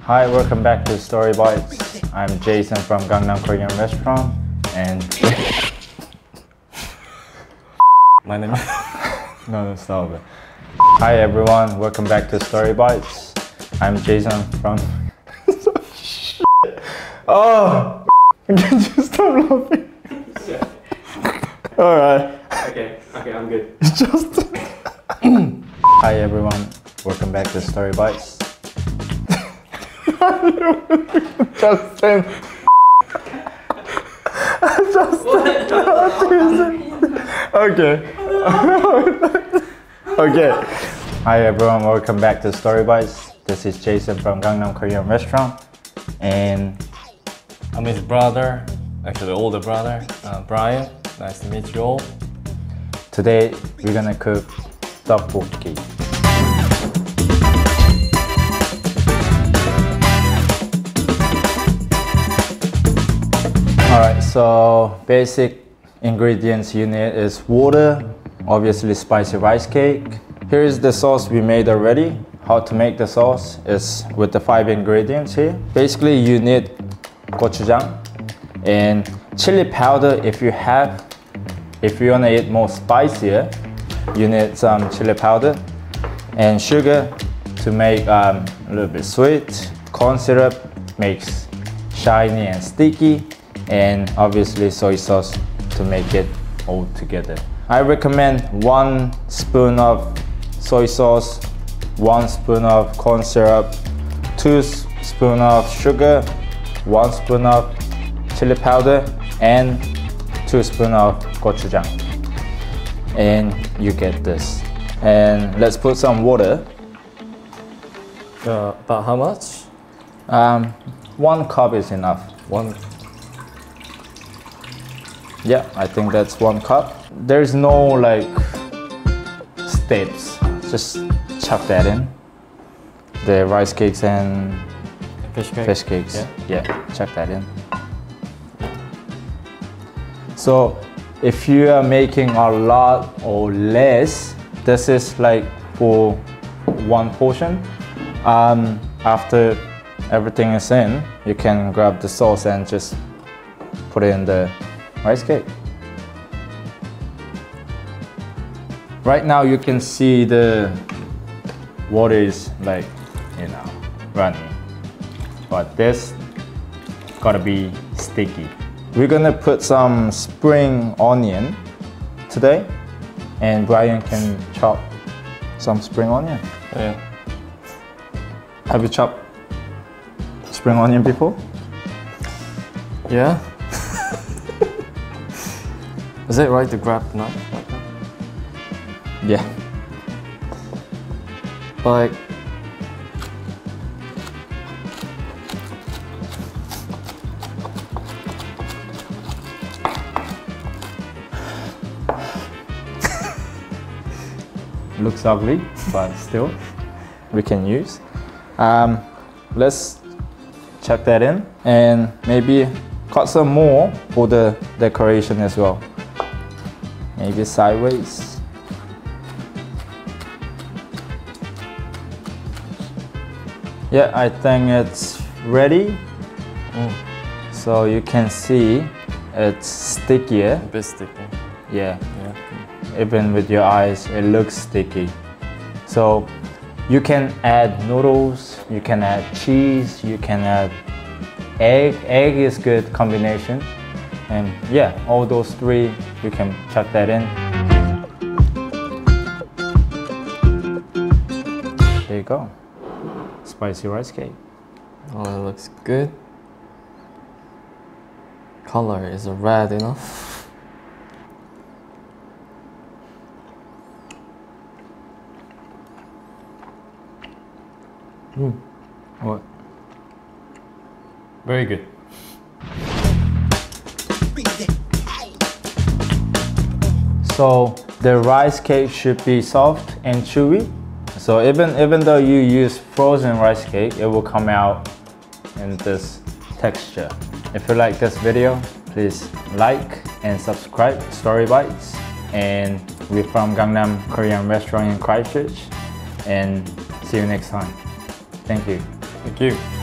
Hi, welcome back to StoryBites. I'm Jason from Gangnam Korean Restaurant, and my name is no, stop it. Hi everyone, welcome back to StoryBites. I'm Jason from. Oh, can you stop laughing? All right. Okay, I'm good. Just. Hi everyone, welcome back to StoryBites. Justin. Okay. Okay. Hi everyone, welcome back to StoryBites. This is Jason from Gangnam Korean Restaurant, and I'm his brother, actually older brother, Brian. Nice to meet you all. today we're gonna cook tteokbokki. Alright, so basic ingredients you need is water, obviously spicy rice cake. Here is the sauce we made already. How to make the sauce is with the 5 ingredients here. Basically you need gochujang and chili powder if you have. If you wanna eat more spicier, you need some chili powder and sugar to make a little bit sweet. Corn syrup makes shiny and sticky, and obviously soy sauce to make it all together. I recommend 1 spoon of soy sauce, 1 spoon of corn syrup, 2 spoons of sugar, 1 spoon of chili powder, and 2 spoons of gochujang. And you get this. And let's put some water. About how much? 1 cup is enough. One. Yeah, I think that's 1 cup. There's no like steps. Just chuck that in. The rice cakes and fish cakes. Yeah, chuck that in. So if you are making a lot or less, this is like for 1 portion. After everything is in, you can grab the sauce and just put it in the rice cake. Right now you can see the water is like, running. But this gotta be sticky. We're gonna put some spring onion today, and Brian can chop some spring onion. Yeah. Have you chopped spring onion before? Yeah. Is it right to grab the knife like that? Yeah. Like. Looks ugly, but still we can use. Let's chuck that in and maybe cut some more for the decoration as well. Maybe sideways. Yeah, I think it's ready. So you can see it's stickier. A bit sticky. Yeah. Even with your eyes, it looks sticky. So you can add noodles, you can add cheese, you can add egg. Egg is good combination. And yeah, all those 3, you can chuck that in. There you go. Spicy rice cake. Oh, it looks good. Color is red enough. What? Very good. So the rice cake should be soft and chewy. So even though you use frozen rice cake, it will come out in this texture. If you like this video, please like and subscribe to StoryBites. And we're from Gangnam Korean Restaurant in Christchurch. And see you next time. Thank you. Thank you.